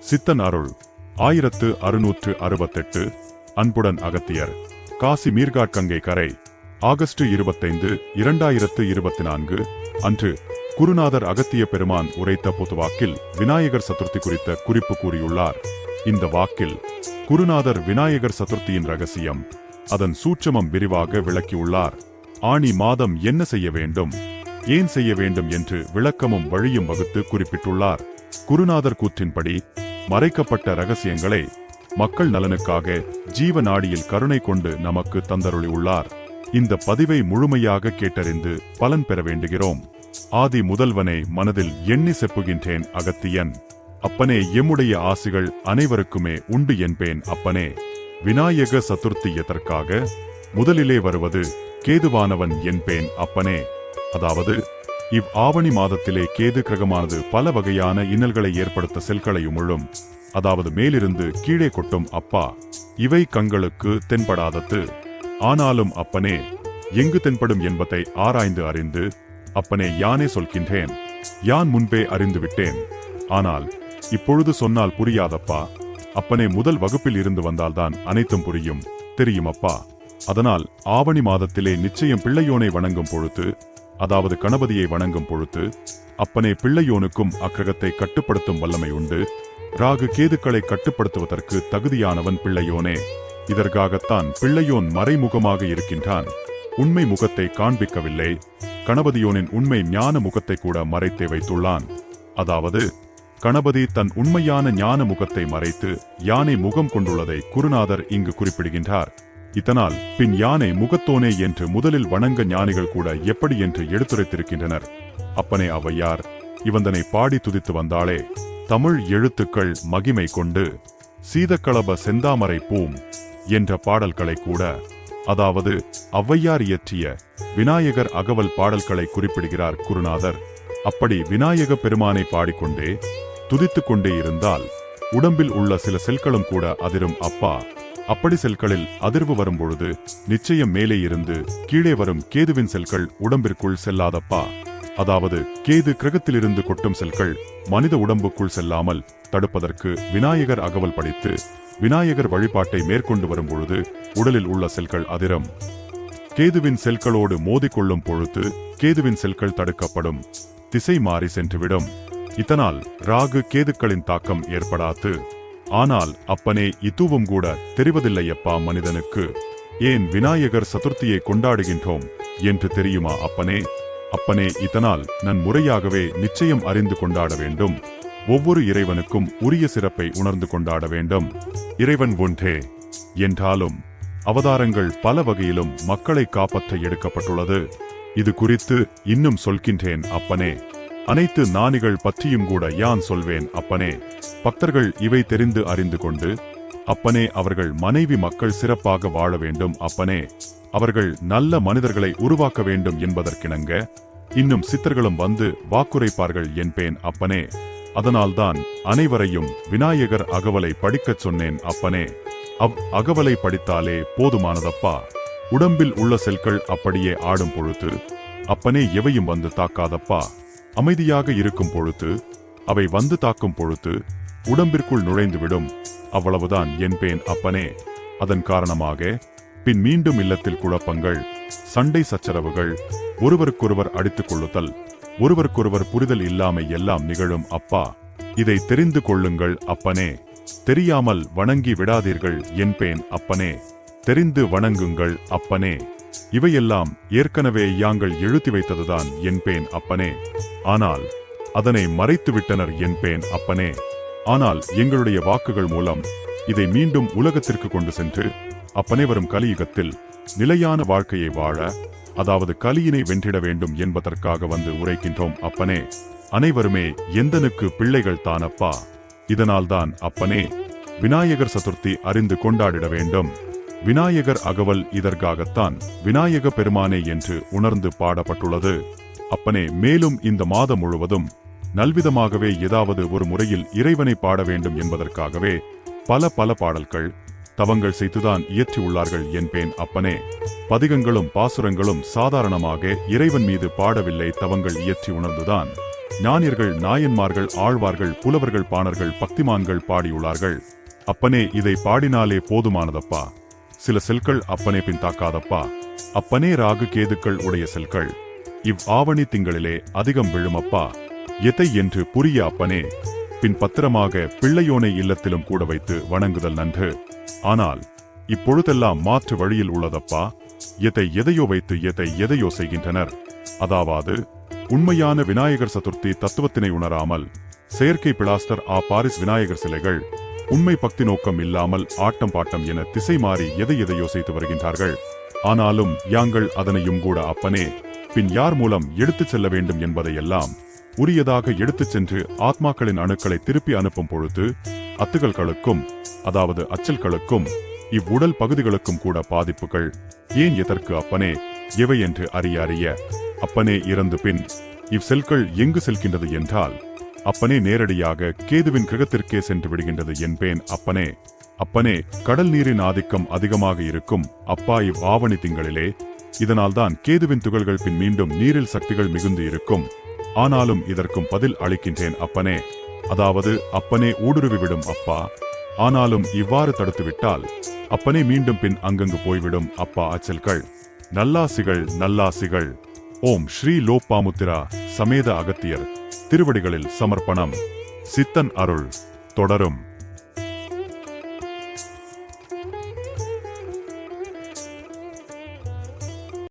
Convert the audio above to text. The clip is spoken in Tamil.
சித்தன் அருள் 1668 அன்புடன் அகத்தியர் காசி மீர்காட்கங்கை கரை ஆகஸ்ட் 25, 2024 அன்று குருநாதர் அகத்திய பெருமான் உரைத்த பொதுவாக்கில் விநாயகர் சதுர்த்தி குறித்த குறிப்பு கூறியுள்ளார். இந்த வாக்கில் குருநாதர் விநாயகர் சதுர்த்தியின் ரகசியம், அதன் சூட்சமம் விரிவாக விளக்கியுள்ளார். ஆணி மாதம் என்ன செய்ய வேண்டும், ஏன் செய்ய வேண்டும் என்று விளக்கமும் வழியும் வகுத்து குறிப்பிட்டுள்ளார். குருநாதர் கூற்றின்படி மறைக்கப்பட்ட ரகசியங்களை மக்கள் நலனுக்காக ஜீவ நாடியில் கருணை கொண்டு நமக்கு தந்தருளியுள்ளார். இந்த பதிவை முழுமையாக கேட்டறிந்து பலன் பெற வேண்டுகிறோம். ஆதி முதல்வனை மனதில் எண்ணி செப்புகின்றேன் அகத்தியன். அப்பனே, எம்முடைய ஆசிகள் அனைவருக்குமே உண்டு என்பேன் அப்பனே. விநாயக சதுர்த்தி எதற்காக? முதலிலே வருவது கேதுவானவன் என்பேன் அப்பனே. அதாவது ஆவணி மாதத்திலே கேது கிரகமானது பல வகையான இன்னல்களை ஏற்படுத்த செல்களை உமிழும். அதாவது மேலிருந்து கீழே கொட்டும் அப்பா. இவை கண்களுக்கு தென்படாதது. ஆனாலும் அப்பனே, எங்கு தென்படும் என்பதை ஆராய்ந்து அறிந்து அப்பனே யானே சொல்கின்றேன். யான் முன்பே அறிந்து விட்டேன். ஆனால் இப்பொழுது சொன்னால் புரியாதப்பா. அப்பனே, முதல் வகுப்பில் இருந்து வந்தால்தான் அனைத்தும் புரியும், தெரியும் அப்பா. அதனால் ஆவணி மாதத்திலே நிச்சயம் பிள்ளையோனை வணங்கும் பொழுது, அதாவது கணபதியை வணங்கும் பொழுது, அப்பனே பிள்ளையோனுக்கும் அக்கிரகத்தை கட்டுப்படுத்தும் வல்லமை உண்டு. ராகு கேதுக்களை கட்டுப்படுத்துவதற்கு தகுதியானவன் பிள்ளையோனே. இதற்காகத்தான் பிள்ளையோன் மறைமுகமாக இருக்கின்றான். உண்மை முகத்தை காண்பிக்கவில்லை. கணபதியோனின் உண்மை ஞான முகத்தை கூட மறைத்தே வைத்துள்ளான். அதாவது கணபதி தன் உண்மையான ஞான முகத்தை மறைத்து யானை முகம் கொண்டுள்ளதை குருநாதர் இங்கு குறிப்பிடுகின்றார். இதனால் பின் யானை முகத்தோனே என்று முதலில் வணங்க ஞானிகள் கூட எப்படி என்று எடுத்துரைத்திருக்கின்றனர். அப்பனே ஔவையார் இவந்தனை பாடி துதித்து வந்தாளே. தமிழ் எழுத்துக்கள் மகிமை கொண்டு சீதக்களப செந்தாமரை பூம் என்ற பாடல்களை கூட, அதாவது ஔவையார் இயற்றிய விநாயகர் அகவல் பாடல்களை குறிப்பிடுகிறார் குருநாதர். அப்படி விநாயக பெருமானை பாடிக்கொண்டே துதித்துக் கொண்டே இருந்தால் உடம்பில் உள்ள சில செல்களும் கூட அதிரும் அப்பா. அப்படி செல்களில் அதிர்வு வரும்பொழுது நிச்சயம் மேலே இருந்து கீழே வரும் கேதுவின் செல்கள் உடம்பிற்குள் செல்லாதப்பா. அதாவது கேது கிரகத்திலிருந்து கொட்டும் செல்கள் மனித உடம்புக்குள் செல்லாமல் தடுப்பதற்கு விநாயகர் அகவல் படித்து விநாயகர் வழிபாட்டை மேற்கொண்டு வரும் பொழுது உடலில் உள்ள செல்கள் அதிரும். கேதுவின் செல்களோடு மோதிக்கொள்ளும் பொழுது கேதுவின் செல்கள் தடுக்கப்படும், திசை மாறி சென்றுவிடும். இதனால் ராகு கேதுக்களின் தாக்கம் ஏற்படாது. ஆனால் அப்பனே, இதுவும் கூட தெரிவதில்லையப்பா மனிதனுக்கு. ஏன் விநாயகர் சதுர்த்தியை கொண்டாடுகின்றோம் என்று தெரியுமா அப்பனே? அப்பனே, இதனால் நான் முறையாகவே நிச்சயம் அறிந்து கொண்டாட வேண்டும். ஒவ்வொரு இறைவனுக்கும் உரிய சிறப்பை உணர்ந்து கொண்டாட வேண்டும். இறைவன் ஒன்றே என்றாலும் அவதாரங்கள் பல வகையிலும் மக்களை காப்பாற்ற எடுக்கப்பட்டுள்ளது. இது குறித்து இன்னும் சொல்கின்றேன் அப்பனே. அனைத்து ஞானிகள் பற்றியும் கூட யான் சொல்வேன் அப்பனே. பக்தர்கள் இவை தெரிந்து அறிந்து கொண்டு அப்பனே அவர்கள் மனைவி மக்கள் சிறப்பாக வாழ வேண்டும் அப்பனே. அவர்கள் நல்ல மனிதர்களை உருவாக்க வேண்டும் என்பதற்கிணங்க இன்னும் சித்தர்களும் வந்து வாக்குரைப்பார்கள் என்பேன் அப்பனே. அதனால்தான் அனைவரையும் விநாயகர் அகவலை படிக்கச் சொன்னேன் அப்பனே. அகவலை படித்தாலே போதுமானதப்பா. உடம்பில் உள்ள செல்கள் அப்படியே ஆடும் பொழுது அப்பனே எவையும் வந்து தாக்காதப்பா. அமைதியாக இருக்கும் பொழுது அவை வந்து தாக்கும் பொழுது உடம்பிற்குள் நுழைந்துவிடும். அவ்வளவுதான் என்பேன் அப்பனே. அதன் காரணமாக பின் மீண்டும் இல்லத்தில் குழப்பங்கள், சண்டை சச்சரவுகள், ஒருவருக்கொருவர் அடித்துக் கொள்ளுதல், ஒருவருக்கொருவர் புரிதல் இல்லாமை எல்லாம் நிகழும் அப்பா. இதை தெரிந்து கொள்ளுங்கள் அப்பனே. தெரியாமல் வணங்கி விடாதீர்கள் என்பேன் அப்பனே. தெரிந்து வணங்குங்கள் அப்பனே. இவையெல்லாம் ஏற்கனவே யாங்கள் எழுதி வைத்ததுதான் என்பேன் அப்பனே. ஆனால் அதனை மறைத்துவிட்டனர் என்பேன் அப்பனே. ஆனால் எங்களுடைய வாக்குகள் மூலம் இதை மீண்டும் உலகத்திற்கு கொண்டு சென்று அப்பனே வரும் கலியுகத்தில் நிலையான வாழ்க்கையை வாழ, அதாவது கலியினை வென்றிட வேண்டும் என்பதற்காக வந்து உரைக்கின்றோம் அப்பனே. அனைவருமே எந்தனுக்கு பிள்ளைகள் தானப்பா. இதனால்தான் அப்பனே விநாயகர் சதுர்த்தி அறிந்து கொண்டாடிட வேண்டும். விநாயகர் அகவல் இதற்காகத்தான் விநாயக பெருமானே என்று உணர்ந்து பாடப்பட்டுள்ளது. அப்பனே, மேலும் இந்த மாதம் முழுவதும் நல்விதமாகவே ஏதாவது ஒரு முறையில் இறைவனை பாட வேண்டும் என்பதற்காகவே பல பல பாடல்கள் தவங்கள் செய்துதான் இயற்றியுள்ளார்கள் என்பேன் அப்பனே. பதிகங்களும் பாசுரங்களும் சாதாரணமாக இறைவன் மீது பாடவில்லை, தவங்கள் இயற்றி உணர்ந்துதான் ஞானியர்கள், நாயன்மார்கள், ஆழ்வார்கள், புலவர்கள், பாணர்கள், பக்திமான்கள் பாடியுள்ளார்கள். அப்பனே, இதை பாடினாலே போதுமானதப்பா. சில செல்கள் அப்பனே பின் தாக்காதப்பா. அப்பனே, ராகு கேதுக்கள் உடைய செல்கள் ஆவணி திங்களிலே அதிகம் விழுமப்பா. எதை என்று புரிய அப்பனே. பின் பத்திரமாக பிள்ளையோனை இல்லத்திலும் கூட வைத்து வணங்குதல் நன்று. ஆனால் இப்பொழுதெல்லாம் மாற்று வழியில் உள்ளதப்பா. எதையோ வைத்து எதையோ செய்கின்றனர். அதாவது உண்மையான விநாயகர் சதுர்த்தி தத்துவத்தினை உணராமல் செயற்கை பிளாஸ்டர் பாரிஸ் விநாயகர் சிலைகள், உண்மை பக்தி நோக்கம் இல்லாமல் ஆட்டம் பாட்டம் என திசை மாறி எதையோ செய்து வருகின்றார்கள். ஆனாலும் யாங்கள் அதனையும் கூட அப்பனே பின் யார் மூலம் எடுத்துச் செல்ல வேண்டும் என்பதையெல்லாம் உரியதாக எடுத்துச் சென்று ஆத்மாக்களின் அணுக்களை திருப்பி அனுப்பும் பொழுது அத்துகளுக்கும், அதாவது அச்சல்களுக்கும், இவ்வுடல் பகுதிகளுக்கும் கூட பாதிப்புகள் ஏன் எதற்கு அப்பனே எவை என்று அறிய அப்பனே இறந்து பின் செல்கள் எங்கு செல்கின்றது என்றால் அப்பனே நேரடியாக கேதுவின் கிரகத்திற்கே சென்று விடுகின்றது என்பேன் அப்பனே. அப்பனே, கடல் நீரின் ஆதிக்கம் அதிகமாக இருக்கும் அப்பா ஆவணி திங்களிலே. இதனால்தான் கேதுவின் துகள்கள் பின் மீண்டும் நீரில் சக்திகள் மிகுந்து இருக்கும். ஆனாலும் இதற்கும் பதில் அளிக்கின்றேன் அப்பனே. அதாவது அப்பனே ஊடுருவிவிடும் அப்பா. ஆனாலும் இவ்வாறு தடுத்துவிட்டால் அப்பனே மீண்டும் பின் அங்கங்கு போய்விடும் அப்பா அச்சல்கள். நல்லாசிகள். ஓம் ஸ்ரீ லோப்பாமுத்திரா சமேத அகத்தியர் திருவடிகளில் சமர்ப்பணம். சித்தன் அருள் தொடரும்.